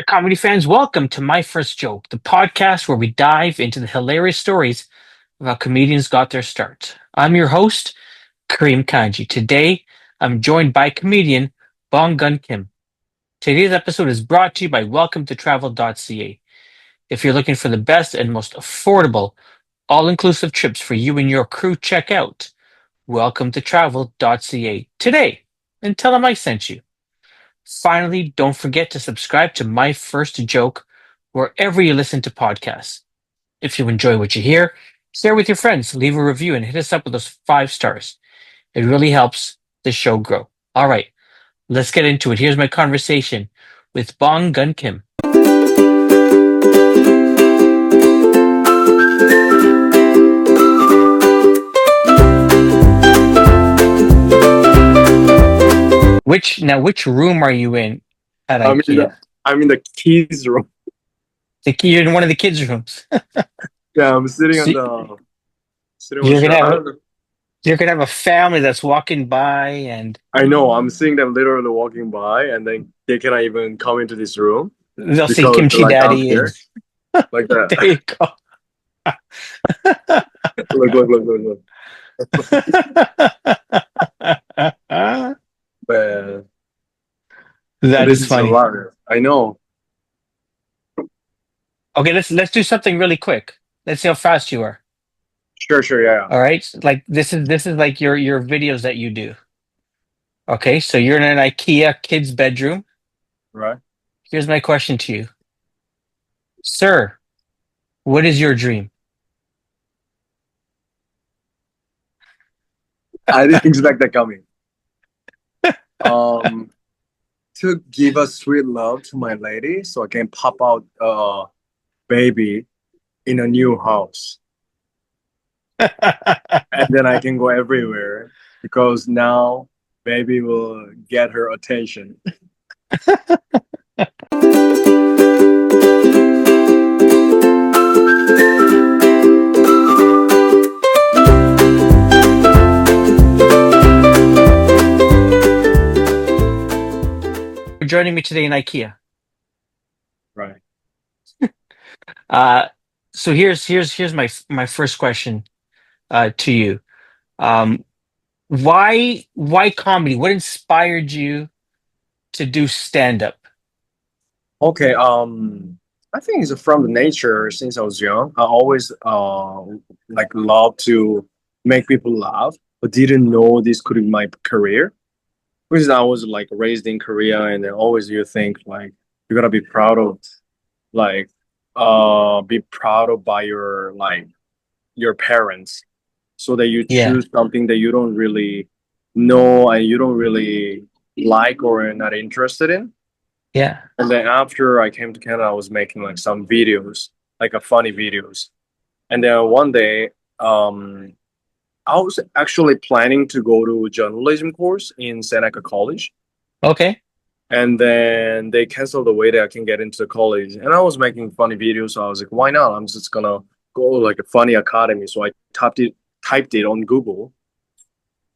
Comedy fans, welcome to My First Joke, the podcast where we dive into the hilarious stories of how comedians got their start. I'm your host, Kareem Kanji. Today, I'm joined by comedian Bong Gun Kim. Today's episode is brought to you by welcometotravel.ca. If you're looking for the best and most affordable, all-inclusive trips for you and your crew, check out welcometotravel.ca today and tell them I sent you. Finally, don't forget to subscribe to My First Joke wherever you listen to podcasts. If you enjoy what you hear, share with your friends, leave a review, and hit us up with those 5 stars. It really helps the show grow. All right, let's get into it. Here's my conversation with Bong Gun Kim. Which room are you in at I'm in the IKEA? I'm in the keys room. You're in one of the kids' rooms. Yeah, I'm sitting So on the sitting on the you're gonna chair. have you're gonna have a family that's walking by and I know I'm seeing them literally walking by, and then they cannot even come into this room they'll see because they're kimchi like out daddy and there, like that. there you go. Look. But That this is is funny. hilarious. I know. Okay, let's do something really quick. Let's see how fast you are. Sure, yeah. All right. Like this is like your videos that you do. Okay, so you're in an IKEA kid's bedroom. Right. Here's my question to you. Sir, what is your dream? I didn't expect that coming. Um, to give a sweet love to my lady, so I can pop out a baby in a new house. And then I can go everywhere because now baby will get her attention. For joining me today in IKEA. Right. Uh, so here's my first question to you. Um, why comedy? What inspired you to do stand up? Okay. I think it's from the nature since I was young. I always like love to make people laugh, but didn't know this could be my career. Because I was like raised in Korea, and then always you think like you gotta be proud of like be proud of by your like your parents so that you Yeah, choose something that you don't really know and you don't really like or are not interested in. yeah. And then after I came to Canada, I was making like some videos, like a funny videos. And then one day, I was actually planning to go to a journalism course in Seneca College. Okay. And then they canceled the way that I can get into the college. And I was making funny videos, so I was like, why not? I'm just gonna go like a funny academy. So I typed it on Google,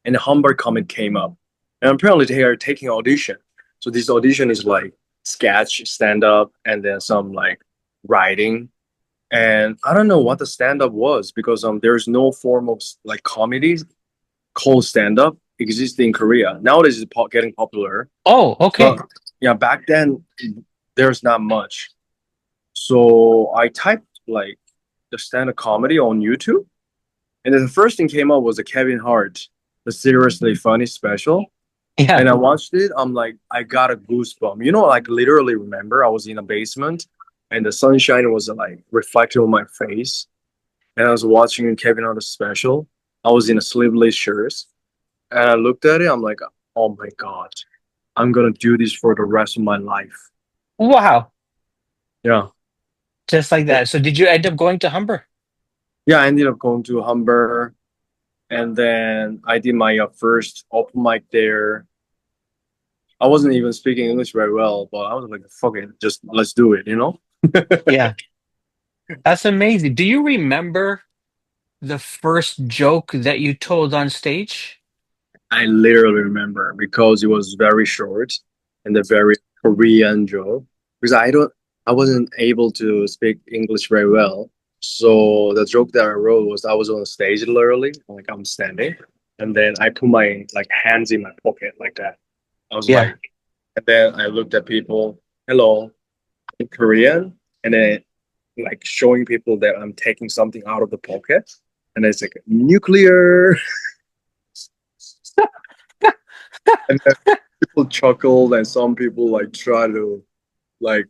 and Humber Comet came up. And apparently they are taking audition. So this audition is like sketch, stand up, and then some like writing. And I don't know what the stand up was because there's no form of like comedy called stand up existing in Korea. Nowadays it's getting popular. Oh, okay. But yeah, back then there's not much. So I typed like the stand up comedy on YouTube. And then the first thing came up was the Kevin Hart, the seriously funny special. Yeah. And I watched it. I'm like, I got a goosebump. You know, like literally remember I was in a basement and the sunshine was like reflecting on my face. And I was watching Kevin Hart special. I was in a sleeveless shirt. And I looked at it. I'm like, oh my God, I'm gonna do this for the rest of my life. Wow. Yeah. Just like that. So did you end up going to Humber? Yeah, I ended up going to Humber, and then I did my first open mic there. I wasn't even speaking English very well, but I was like, fuck it, just let's do it, you know? Yeah. That's amazing. Do you remember the first joke that you told on stage? I literally remember because it was very short and a very Korean joke. because I wasn't able to speak English very well. So the joke that I wrote was I was on stage literally, like I'm standing, and then I put my like hands in my pocket like that. I was Yeah. like, and then I looked at people, hello, in Korean, and then like showing people that I'm taking something out of the pocket, and it's like nuclear, and then people chuckled, and some people like try to like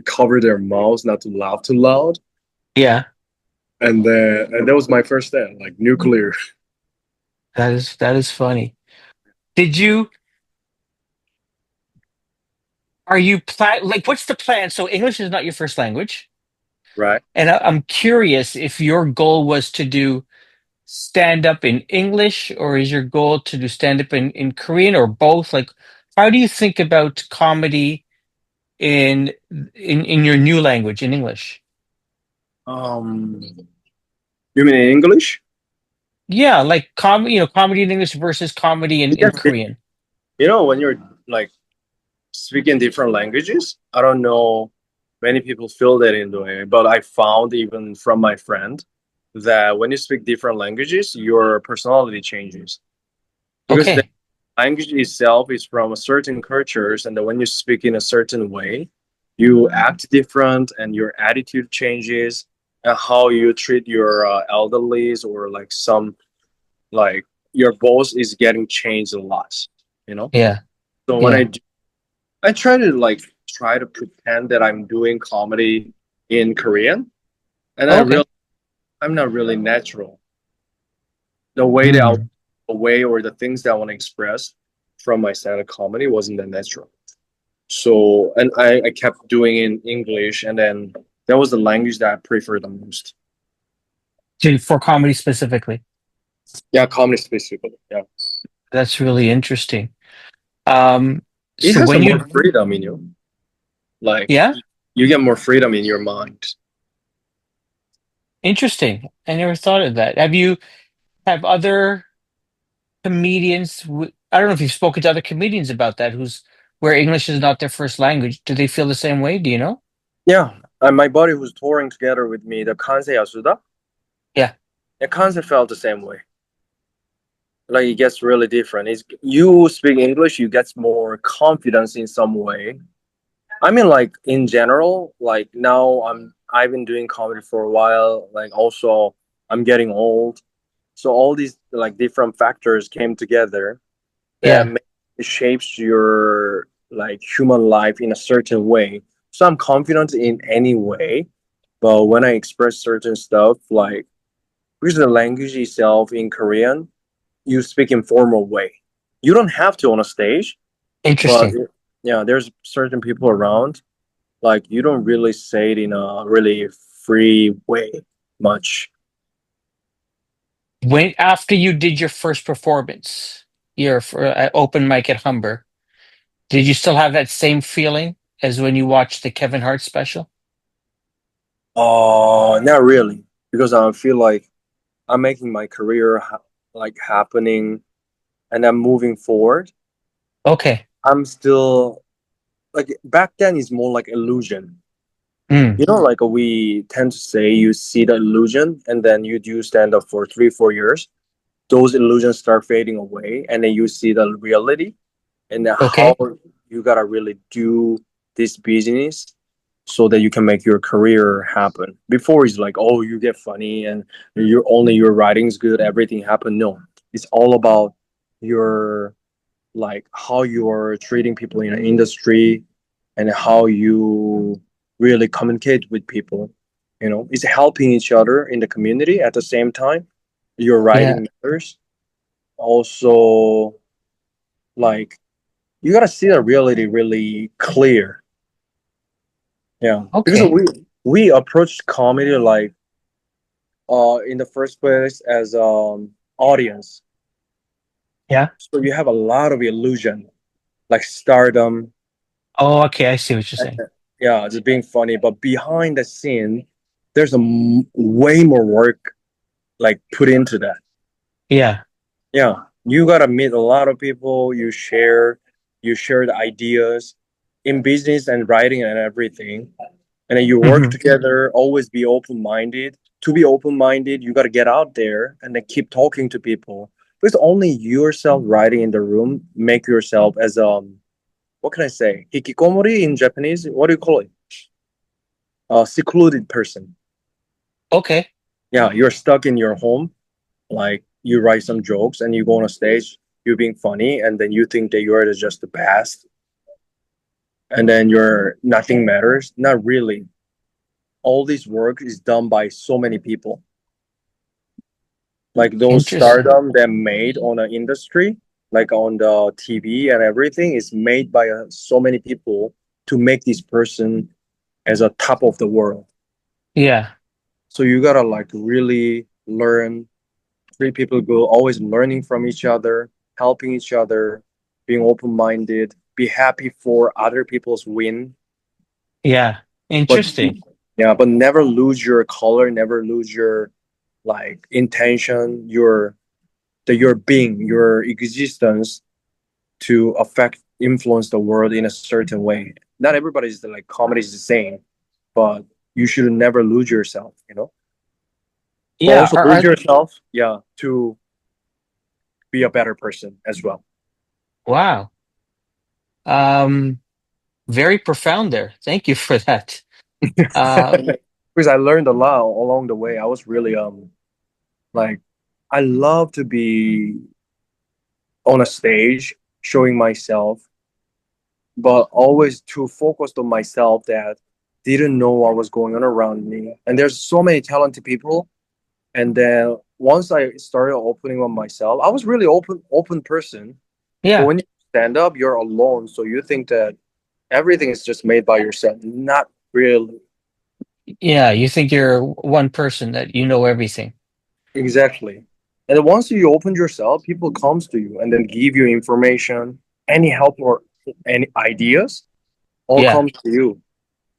cover their mouths not to laugh too loud. Yeah. And that was my first thing, like nuclear. That is funny. Did you are you plan like what's the plan? So English is not your first language. Right? And I'm curious if your goal was to do stand up in English or is your goal to do stand up in Korean or both? Like, how do you think about comedy in in your new language in English? Um, you mean in English? Yeah, like comedy in English versus comedy in Yes. Korean. When you're like speaking different languages, I don't know many people feel that in the way, but I found even from my friend that when you speak different languages, your personality changes because the Okay. language itself is from a certain cultures, and then when you speak in a certain way, you act different, and your attitude changes, and how you treat your elderlies or like some like your boss is getting changed a lot. You know. Yeah. So when Yeah. I try to pretend that I'm doing comedy in Korean, and Okay. I'm not really natural. The way that Hmm. the way or the things that I want to express from my stand-up comedy wasn't that natural. So and I kept doing in English, and then that was the language that I prefer the most. For comedy specifically. Yeah, comedy specifically. Yeah, That's really interesting. Um, it so has a when more you, freedom in you. Like yeah, you get more freedom in your mind. interesting. I never thought of that. Have other comedians, I don't know if you've spoken to other comedians about that, where English is not their first language. Do they feel the same way? Do you know? Yeah, and my buddy who's touring together with me, the Kansei Yasuda, Yeah. the concept felt the same way. Like it gets really different. It's you speak English, you get more confidence in some way. I mean, like in general, like now I've been doing comedy for a while. Like also, I'm getting old, so all these like different factors came together that Yeah. shapes your like human life in a certain way. So I'm confident in any way, but when I express certain stuff, like because the language itself in Korean, you speak in formal way. You don't have to on a stage, but Interesting. yeah, there's certain people around. Like you don't really say it in a really free way much. When after you did your first performance, your open mic at Humber, did you still have that same feeling as when you watched the Kevin Hart special? Not really, because I feel like I'm making my career like happening, and I'm moving forward. Okay. I'm still like back then is more like illusion. Mm. Like we tend to say you see the illusion and then you do stand up for 3 4 years. Those illusions start fading away, and then you see the reality and then how Okay. you gotta really do this business so that you can make your career happen. Before it's like, oh, you get funny and your writing's good, everything happen. No, it's all about your like how you're treating people in an industry and how you really communicate with people. It's helping each other in the community at the same time. Your Yeah. writing matters. Also, like you gotta see the reality really clear. Yeah, because Okay. we approached comedy like in the first place as audience. Yeah. So you have a lot of illusion, like stardom, Oh, okay. I see what you're saying. yeah, just being funny. But behind the scene, there's way more work like put into that. Yeah. Yeah, you gotta meet a lot of people. You share the ideas, in business and writing and everything, and then you work Hmm. together, always be open-minded. To be open-minded, you got to get out there and then keep talking to people, because only yourself writing in the room make yourself as what can I say, hikikomori in Japanese, what do you call it, a secluded person. Okay. Yeah, you're stuck in your home, like you write some jokes and you go on a stage, you're being funny, and then you think that you're just the best, and then you're nothing matters. Not really. All this work is done by so many people. Like those Interesting. stardom that made on an industry, like on the TV and everything, is made by so many people to make this person as a top of the world. Yeah. So you gotta like really learn. Three people go always learning from each other, helping each other, being open minded, be happy for other people's win, Yeah. but Interesting. yeah, but never lose your color, never lose your like intention, your being, your existence to affect, influence the world in a certain way. Not everybody's like comedy is the same, but you should never lose yourself, you know. But Yeah. also lose yourself, yeah, to be a better person as well. Wow. Um, very profound there. Thank you for that. Um, Because I learned a lot along the way. I was really like I love to be on a stage showing myself, but always too focused on myself that didn't know what was going on around me. And there's so many talented people. And then once I started opening on myself, I was really open person. But yeah. when you stand up, you're alone. So you think that everything is just made by yourself. Not really. Yeah. You think you're one person that you know everything. Exactly. And then once you open yourself, people comes to you and then give you information, any help or any ideas, all Yeah. comes to you.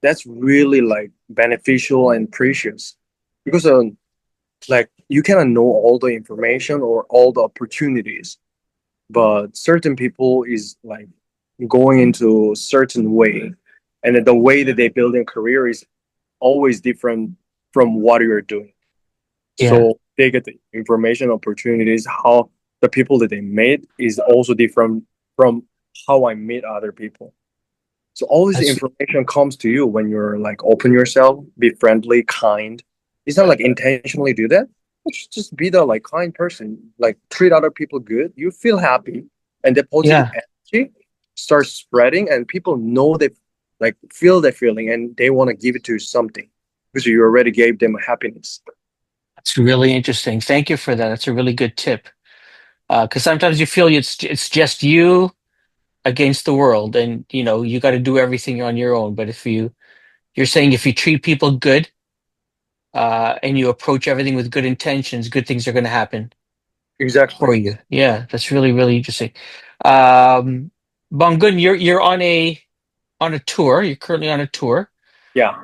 That's really like beneficial and precious, because like you cannot know all the information or all the opportunities, but certain people is like going into a certain way, and then the way that they build their career is always different from what you're doing. Yeah. So they get the information opportunities. How the people that they meet is also different from how I meet other people. So all this That's information comes to you when you're like open yourself, be friendly, kind. It's not like intentionally do that. Just be the like kind person, like treat other people good. You feel happy, and the positive yeah. energy starts spreading, and people know they like feel that feeling, and they want to give it to you something because you already gave them happiness. That's really interesting. Thank you for that. That's a really good tip. Because sometimes you feel it's just you against the world, and you got to do everything on your own. But if you're saying if you treat people good, and you approach everything with good intentions, good things are going to happen for Exactly. you. Yeah, that's really really interesting. Um, Bong Gun, you're on a tour. You're currently on a tour. Yeah,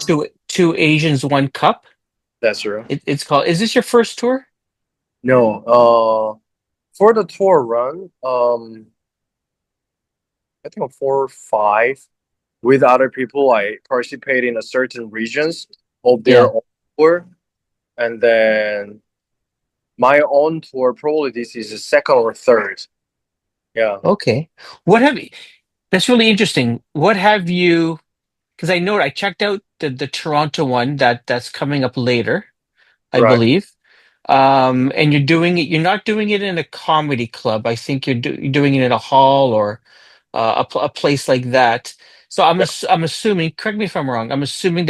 Two Asians, one cup. that's true. It's called. Is this your first tour? No, for the tour run, I think 4 or 5 with other people. I participate in a certain regions of their Yeah. own tour, and then my own tour. Probably this is the second or third. Yeah, Okay. What have you? That's really interesting. What have you? Because I know I checked out the Toronto one that's coming up later, I right. believe. And you're doing it. You're not doing it in a comedy club. I think you're doing it in a hall or a place like that. So Yeah, I'm assuming. Correct me if I'm wrong. I'm assuming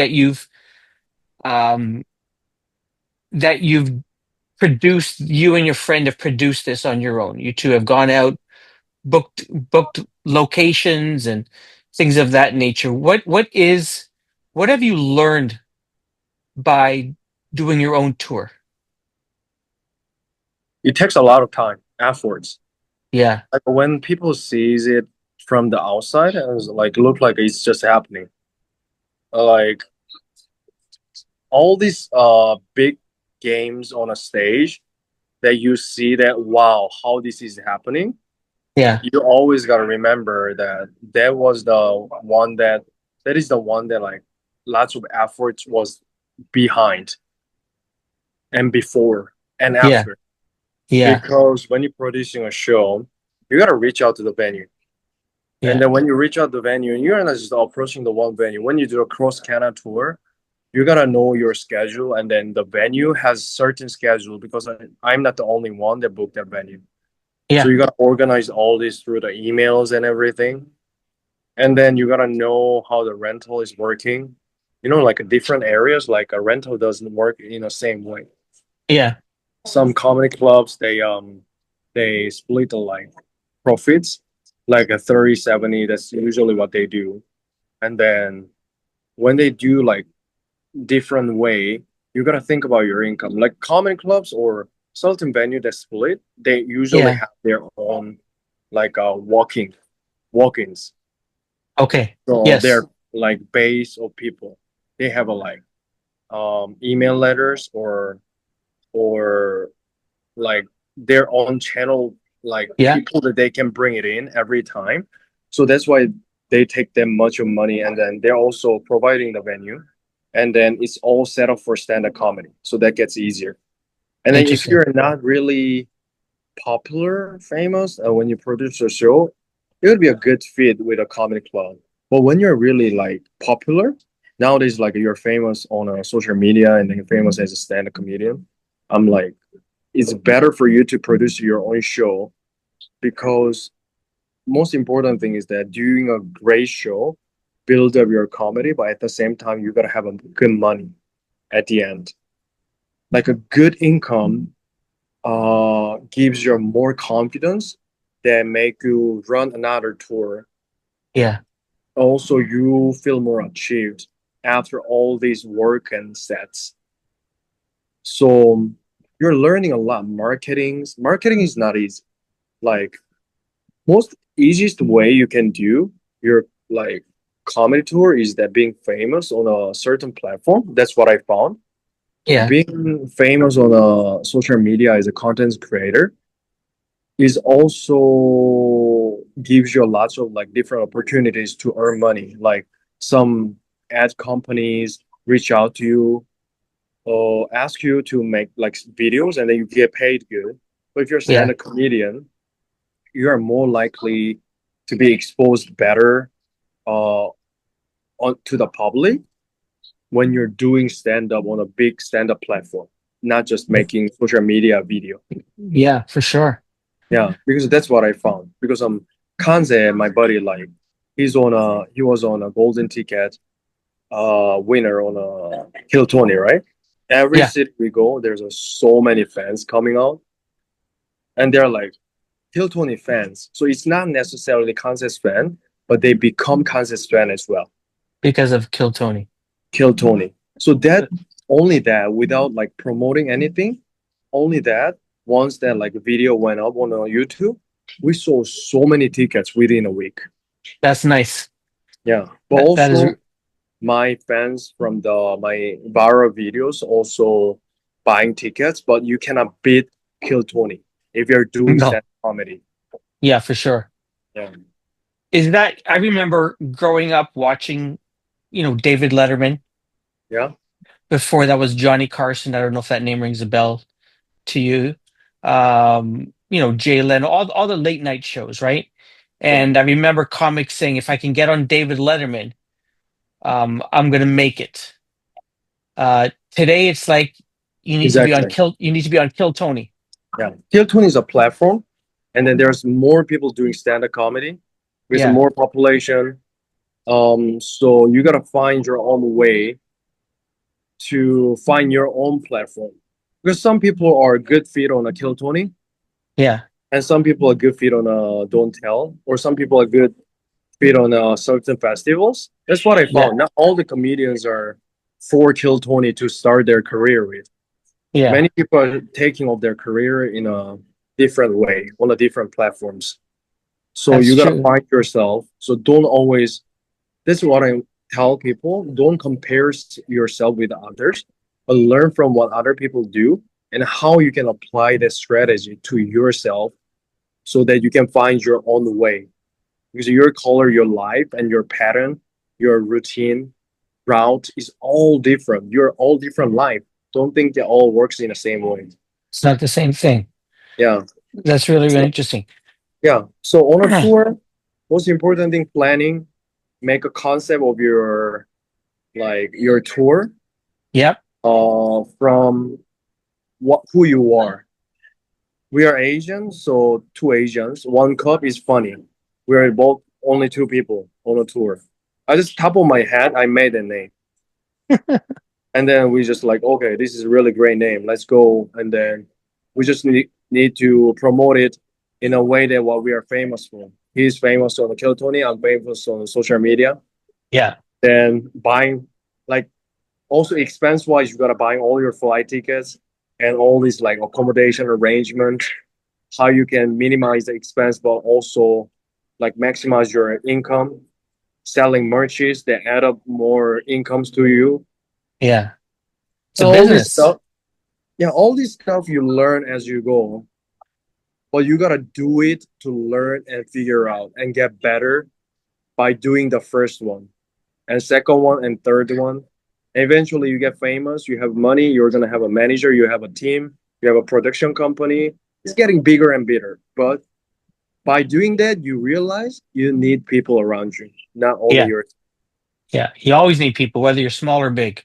um, that you've produced. You and your friend have produced this on your own. You two have gone out, booked locations and things of that nature. What have you learned by doing your own tour? it takes a lot of time, efforts. Yeah. Like when people sees it from the outside, and it's like look like it's just happening. Like all these big games on a stage that you see that wow, how this is happening. Yeah. You always got to remember that that was the one that is the one that like lots of efforts was behind and before and Yeah. after. Yeah. Because when you're producing a show, you got to reach out to the venue. And Yeah. then when you reach out to the venue, you're not just approaching the one venue. When you do a cross Canada tour, you gotta know your schedule, and then the venue has certain schedule because I'm not the only one that booked that venue. So Yeah. you gotta organize all this through the emails and everything, and then you gotta know how the rental is working. You know, like different areas, like a rental doesn't work in the same way. Yeah. Some comedy clubs they split the like profits, like a 30/70. That's usually what they do, and then when they do like different way, you gotta think about your income. Like common clubs or certain venue that split, they usually Yeah. have their own like walk-ins. Okay. So Yes. they're like base of people. They have a like email letters or like their own channel like Yeah. people that they can bring it in every time. So that's why they take them much of money and then they're also providing the venue and then it's all set up for stand-up comedy. So that gets easier. And then if Interesting. you're not really popular, famous, when you produce a show, it would be a good fit with a comedy club. But when you're really like popular, nowadays like you're famous on social media and then you're famous as a stand-up comedian, I'm like it's better for you to produce your own show because most important thing is that doing a great show build up your comedy, but at the same time you gotta have a good money at the end. Like a good income gives you more confidence that make you run another tour. Yeah. Also you feel more achieved after all this work and sets. So you're learning a lot. Marketing is not easy. Like most easiest way you can do your like comedy tour is that being famous on a certain platform. That's what I found. Yeah. Being famous on a social media as a content creator is also gives you lots of like different opportunities to earn money. Like some ad companies reach out to you or ask you to make like videos and then you get paid good. But if you're a Yeah. stand-up comedian, you are more likely to be exposed better uh, on to the public when you're doing stand up on a big stand up platform, not just making social media video. Yeah, for sure. Yeah, because that's what I found. Because Kanze, my buddy, like he was on a golden ticket winner on a Kill Tony, right? Every Yeah. city we go, there's so many fans coming out, and they're like Kill Tony fans. So it's not necessarily Kanze's fan, but they become Kanze's fan as well. Because of Kill Tony. Kill Tony. So that only that without like promoting anything, only that once that like video went up on YouTube, we sold so many tickets within a week. That's nice. Yeah. But That is also my fans from the my viral videos also buying tickets, but you cannot beat Kill Tony if you're doing no. stand comedy. Yeah, for sure. Yeah. Is that I remember growing up watching, David Letterman. Yeah. Before that was Johnny Carson. I don't know if that name rings a bell to you. Jay Leno, all the late night shows, right? Yeah. And I remember comics saying, if I can get on David Letterman, I'm gonna make it. Today it's like Exactly. You need to be on Kill Tony. Yeah. Kill Tony is a platform, and then there's more people doing stand-up comedy. There's Yeah, more population. So you gotta find your own way to find your own platform. Because some people are good fit on a Kill Tony, yeah, and some people are good fit on a Don't Tell, or some people are good fit on certain festivals. That's what I yeah, found. Not all the comedians are for Kill Tony to start their career with. yeah. Many people are taking off their career in a different way on a different platforms. So That's you gotta true. find yourself. So don't always. This is what I tell people: don't compare yourself with others, but learn from what other people do and how you can apply that strategy to yourself so that you can find your own way. Because your color, your life, and your pattern, your routine, route is all different. You're all different life. Don't think that all works in the same way. It's not the same thing. Yeah. That's really, really So interesting. yeah. So on a tour, most important thing planning, make a concept of your your tour Yep. from what who you are. We are Asians, so two Asians. One cup is funny. We are both only two people on a tour. I just top of my head, I made a name. And then we just like, okay, this is a really great name. Let's go. And then we just need to promote it in a way that what we are famous for. He's famous on the Kill Tony. I'm famous on social media. Yeah. Then buying like also expense wise, you gotta buy all your flight tickets and all these like accommodation arrangements, how you can minimize the expense but also like maximize your income, selling merches that add up more incomes to you. Yeah. It's a All this business. stuff. Yeah, all this stuff you learn as you go, but you gotta do it to learn and figure out and get better by doing the first one and second one and third one. Eventually, you get famous, you have money, you're gonna have a manager, you have a team, you have a production company. It's getting bigger and bigger. But by doing that, you realize you need people around you, not only Yeah. your. Yeah. You always need people, whether you're small or big.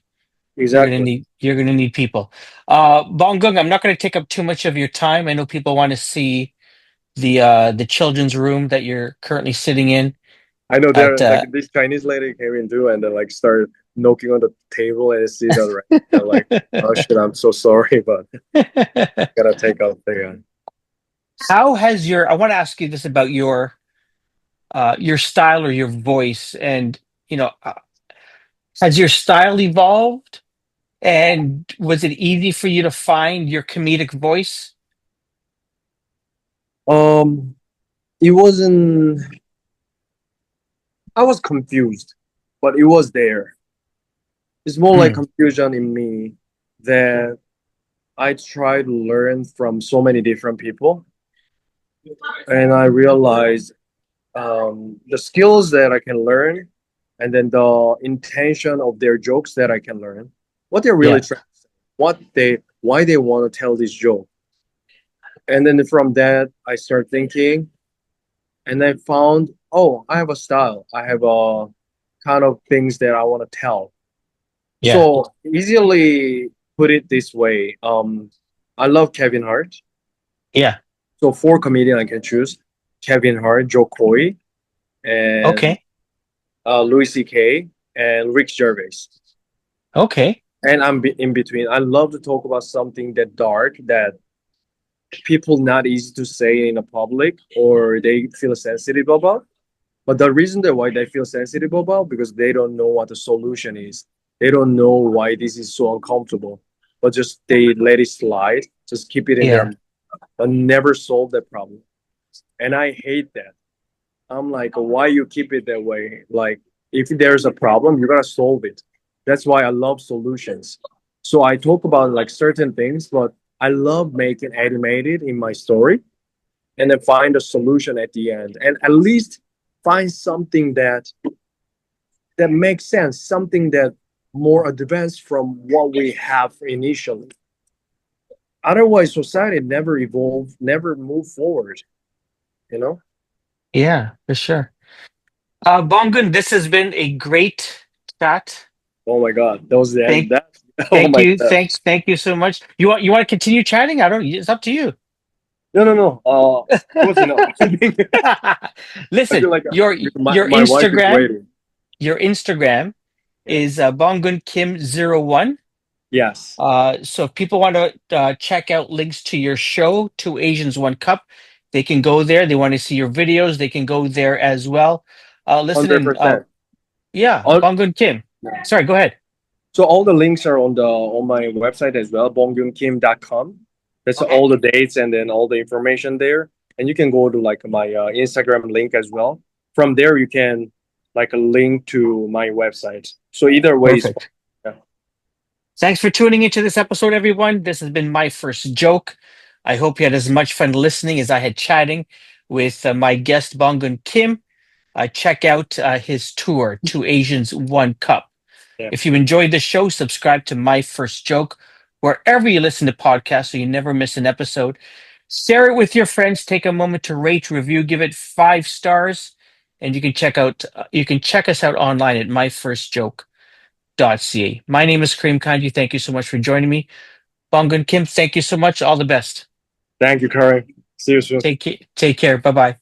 Exactly. You're gonna need people. Bong Gung, I'm not gonna take up too much of your time. I know people want to see the children's room that you're currently sitting in I know at there like this Chinese lady came in too, and then like started knocking on the table and see that right. And like, oh shit, I'm so sorry, but gotta take out the. How has your I want to ask you this about your style or your voice, and has your style evolved, and was it easy for you to find your comedic voice? Um, it wasn't. I was confused, but it was there. It's more like Hmm. confusion in me that I try to learn from so many different people, and I realized the skills that I can learn, and then the intention of their jokes that I can learn, what they're really Yeah. trying, what they, why they want to tell this joke, and then from that I start thinking, and I found, oh, I have a style, I have a kind of things that I want to tell. Yeah. So easily put it this way, I love Kevin Hart. Yeah. So four comedian I can choose: Kevin Hart, Joe Coy, and Okay. Louis C.K. and Rick Gervais. Okay. And I'm in between. I love to talk about something that dark that people not easy to say in a public or they feel sensitive about. But the reason that why they feel sensitive about because they don't know what the solution is. They don't know why this is so uncomfortable. But just they let it slide, just keep it in their Yeah. mind, but never solve that problem. And I hate that. I'm like, why you keep it that way? Like, if there's a problem, you gotta solve it. That's why I love solutions. So I talk about like certain things, but I love making animated in my story and then find a solution at the end and at least find something that makes sense, something that more advanced from what we have initially. Otherwise, society never evolve, never move forward. You know? Yeah, for sure. Bongun, this has been a great chat. Oh my God, that was the end. Thank, That. Oh thank my you, God. thank you so much. You want to continue chatting? I don't. It's up to you. No, no, no. It was enough. I think I Listen, feel like your my wife is Instagram, waiting. your Instagram Yeah. is Bongun Kim 01. Yes. So if people want to check out links to your show, Two Asians, One Cup, they can go there. They want to see your videos, they can go there as well. Listen Hundred in. percent. Yeah, All Bongun Kim. Sorry, go ahead. so all the links are on my website as well, bongyunkim.com. That's Okay. all the dates and then all the information there. And you can go to like my Instagram link as well. From there, you can like a link to my website. So either way is Perfect. fine. Thanks for tuning into this episode, everyone. This has been my first joke. I hope you had as much fun listening as I had chatting with my guest, Bong Gun Kim. Check out his tour, Two Asians, One Cup. Yeah. If you enjoyed the show, subscribe to My First Joke wherever you listen to podcasts so you never miss an episode. Share it with your friends. Take a moment to rate, review, give it 5 stars, and you can check us out online at myfirstjoke.ca. My name is Kareem Kanji. Thank you so much for joining me. Bong Gun Kim, thank you so much. All the best. Thank you, Curry. See you soon. Take care. Bye bye.